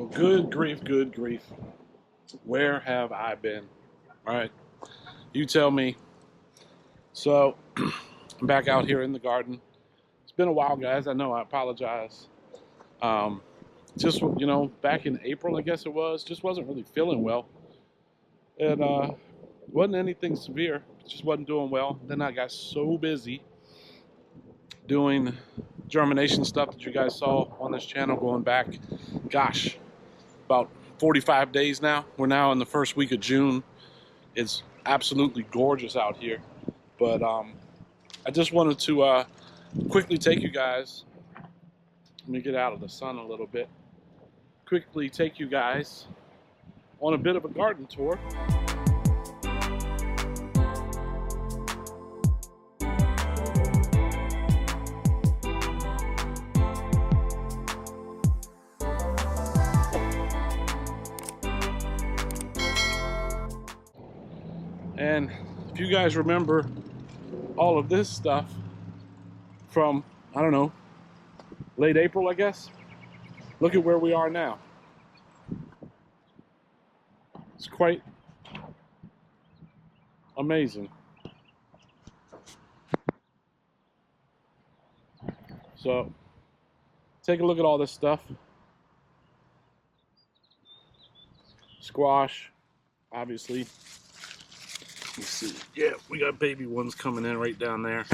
Well, good grief, good grief. Where have I been? All right, you tell me. So, I'm back out here in the garden. It's been a while, guys. I know. I apologize. Um, just back in April, I guess it was. Just wasn't really feeling well, and wasn't anything severe. Just wasn't doing well. Then I got so busy doing germination stuff that you guys saw on this channel going back. Gosh, about 45 days now. We're now in the first week of June. It's absolutely gorgeous out here. But I just wanted to quickly take you guys, let me get out of the sun a little bit, quickly take you guys on a bit of a garden tour. And if you guys remember all of this stuff from, I don't know, late April, I guess, look at where we are now. It's quite amazing. So take a look at all this stuff. Squash, obviously. Let's see. Yeah, we got baby ones coming in right down there.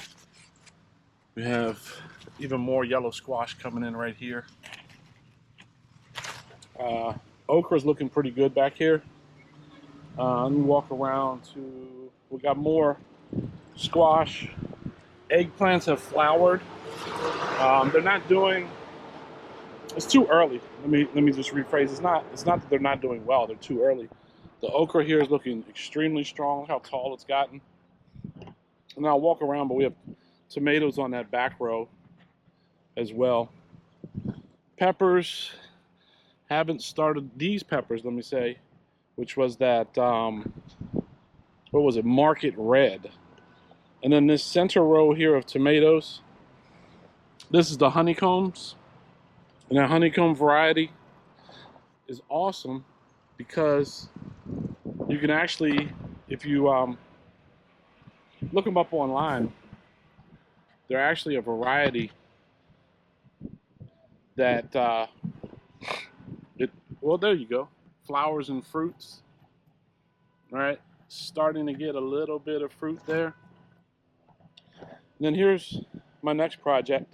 We have even more yellow squash coming in right here. Okra's looking pretty good back here. Let me walk around to, we got more squash. Eggplants have flowered. They're not doing, it's too early. Let me just rephrase. It's not that they're not doing well, they're too early. The okra here is looking extremely strong. Look how tall it's gotten. And I'll walk around, but we have tomatoes on that back row as well. Peppers haven't started. These peppers, let me say, which was that, what was it, market red. And then this center row here of tomatoes, this is the honeycombs. And that honeycomb variety is awesome because you can actually, if you look them up online, they're actually a variety that, well, there you go. Flowers and fruits. All right, starting to get a little bit of fruit there. And then here's my next project,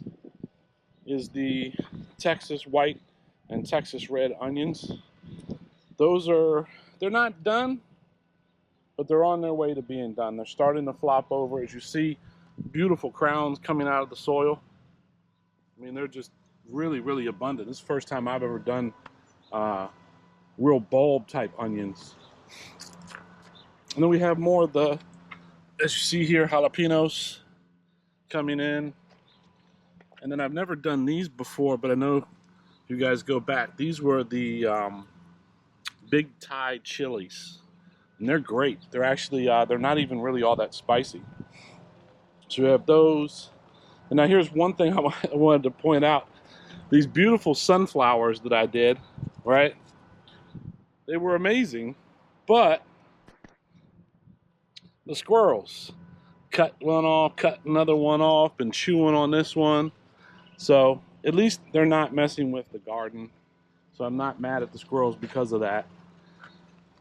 is the Texas white and Texas red onions. Those are, they're not done, but they're on their way to being done. They're starting to flop over. As you see, beautiful crowns coming out of the soil. I mean, they're just really, really abundant. This is the first time I've ever done real bulb type onions. And then we have more of the, as you see here, jalapenos coming in. And then I've never done these before, but I know you guys go back. These were the big Thai chilies. And they're great. They're actually, they're not even really all that spicy. So we have those. And now here's one thing I wanted to point out. These beautiful sunflowers that I did, right? They were amazing, but the squirrels cut one off, cut another one off, and chewing on this one. So at least they're not messing with the garden. So I'm not mad at the squirrels because of that.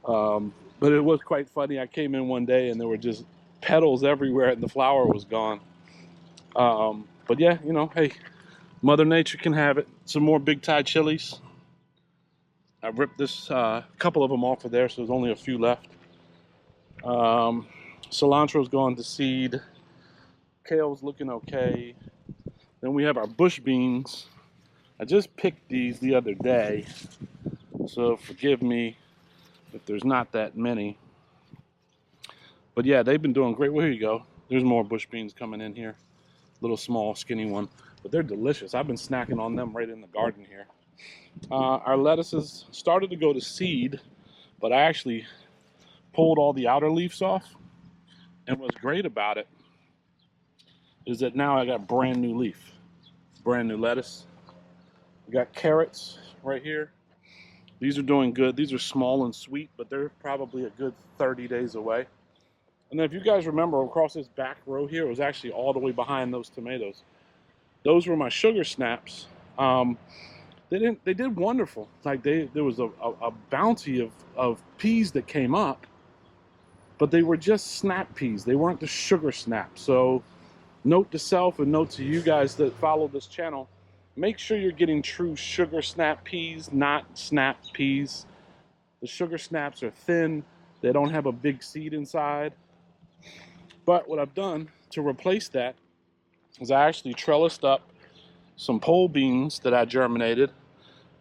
But it was quite funny. I came in one day and there were just petals everywhere and the flower was gone. But yeah, you know, hey, Mother Nature can have it. Some more big Thai chilies. I ripped this couple of them off of there, so there's only a few left. Cilantro's going to seed. Kale's looking okay. Then we have our bush beans. I just picked these the other day, so forgive me if there's not that many. But yeah, they've been doing great. Well, here you go. There's more bush beans coming in here. Little small skinny one, but they're delicious. I've been snacking on them right in the garden here. Our lettuces started to go to seed, but I actually pulled all the outer leaves off. And what's great about it is that now I got brand new leaf, brand new lettuce. We got carrots right here. These are doing good. These are small and sweet, but they're probably a good 30 days away. And then if you guys remember, across this back row here, it was actually all the way behind those tomatoes. Those were my sugar snaps. They did wonderful. Like there was a bounty of peas that came up, but they were just snap peas. They weren't the sugar snaps. So note to self and note to you guys that follow this channel, make sure you're getting true sugar snap peas, not snap peas. The sugar snaps are thin. They don't have a big seed inside. But what I've done to replace that is I actually trellised up some pole beans that I germinated,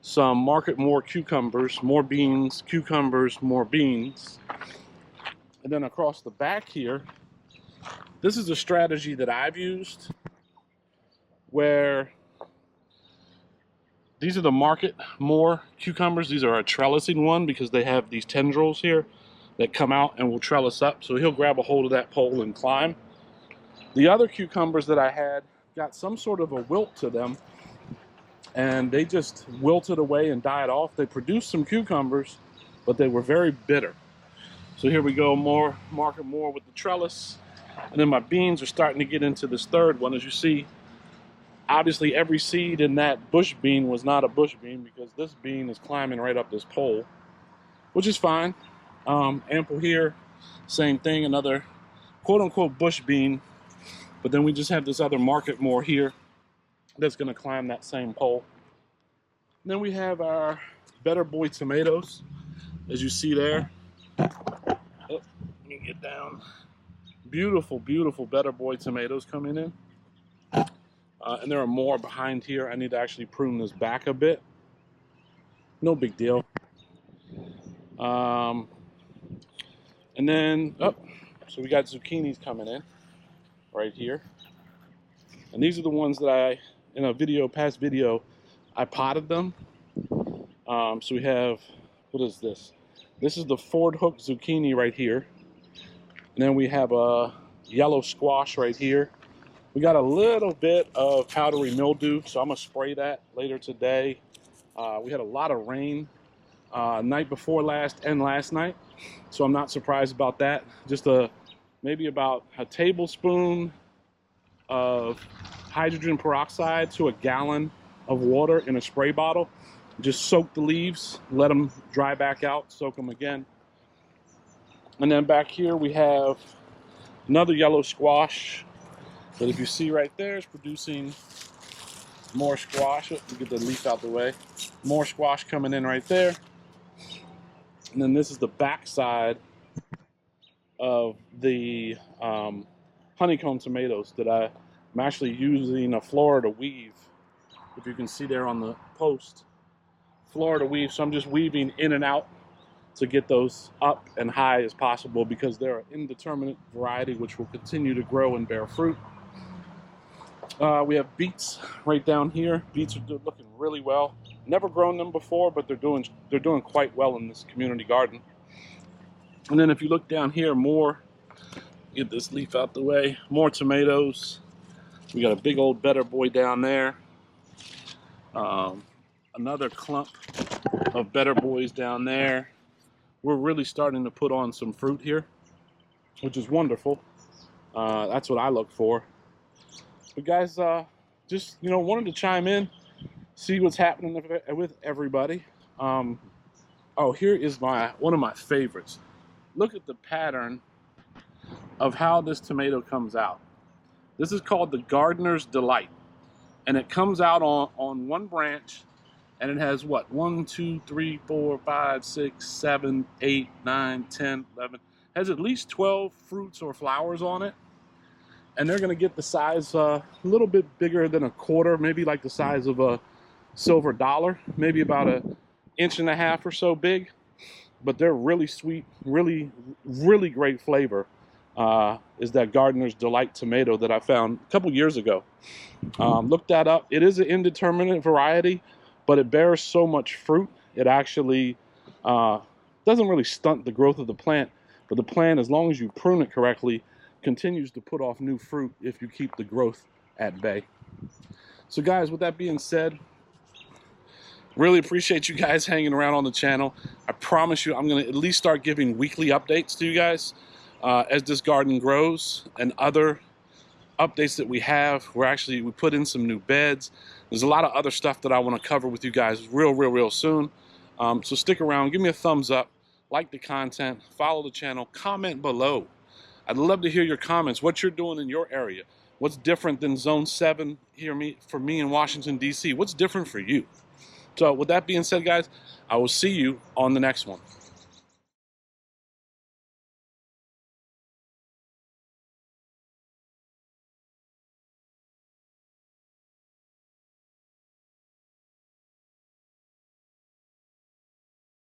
some Market More cucumbers, more beans, cucumbers, more beans. And then across the back here, this is a strategy that I've used where these are the Market More cucumbers. These are a trellising one because they have these tendrils here that come out and will trellis up. So he'll grab a hold of that pole and climb. The other cucumbers that I had got some sort of a wilt to them, and they just wilted away and died off. They produced some cucumbers, but they were very bitter. So here we go, more Market More with the trellis. And then my beans are starting to get into this third one. As you see, obviously every seed in that bush bean was not a bush bean because this bean is climbing right up this pole, which is fine. Ample here, same thing, another quote-unquote bush bean. But then we just have this other Market More here that's going to climb that same pole. And then we have our Better Boy tomatoes, as you see there. Oh, let me get down. Beautiful, beautiful Better Boy tomatoes coming in. And there are more behind here. I need to actually prune this back a bit. No big deal. And then, so we got zucchinis coming in right here. And these are the ones that in a past video, I potted them. So we have, what is this? This is the Ford Hook zucchini right here. And then we have a yellow squash right here. We got a little bit of powdery mildew, so I'm gonna spray that later today. We had a lot of rain night before last and last night, so I'm not surprised about that. Just maybe about a tablespoon of hydrogen peroxide to a gallon of water in a spray bottle. Just soak the leaves, let them dry back out, soak them again. And then back here we have another yellow squash that, if you see right there, is producing more squash. Let me get the leaf out the way. More squash coming in right there. And then this is the back side of the honeycomb tomatoes that I'm actually using a Florida weave. If you can see there on the post, Florida weave. So I'm just weaving in and out to get those up and high as possible because they're an indeterminate variety which will continue to grow and bear fruit. We have beets right down here. Beets are looking really well. Never grown them before, but they're doing quite well in this community garden. And then if you look down here, more, get this leaf out the way, more tomatoes. We got a big old Better Boy down there. Another clump of Better Boys down there. We're really starting to put on some fruit here, which is wonderful. That's what I look for. But guys, just wanted to chime in, see what's happening with everybody. Oh, here is one of my favorites. Look at the pattern of how this tomato comes out. This is called the Gardener's Delight, and it comes out on one branch, and it has what? 1, 2, 3, 4, 5, 6, 7, 8, 9, 10, 11. Has at least 12 fruits or flowers on it. And they're going to get the size a little bit bigger than a quarter, maybe like the size of a silver dollar, maybe about 1.5 inches or so big. But they're really sweet, really, really great flavor. Is that Gardener's Delight tomato that I found a couple years ago. Look that up. It is an indeterminate variety, but it bears so much fruit. It actually doesn't really stunt the growth of the plant. But the plant, as long as you prune it correctly, continues to put off new fruit if you keep the growth at bay. So guys, with that being said, Really appreciate you guys hanging around on the channel. I promise you I'm going to at least start giving weekly updates to you guys as this garden grows, and other updates that we have. We put in some new beds. There's a lot of other stuff that I want to cover with you guys real soon. So stick around, give me a thumbs up, like the content, follow the channel, comment below. I'd love to hear your comments, what you're doing in your area. What's different than Zone 7 for me in Washington, D.C.? What's different for you? So with that being said, guys, I will see you on the next one.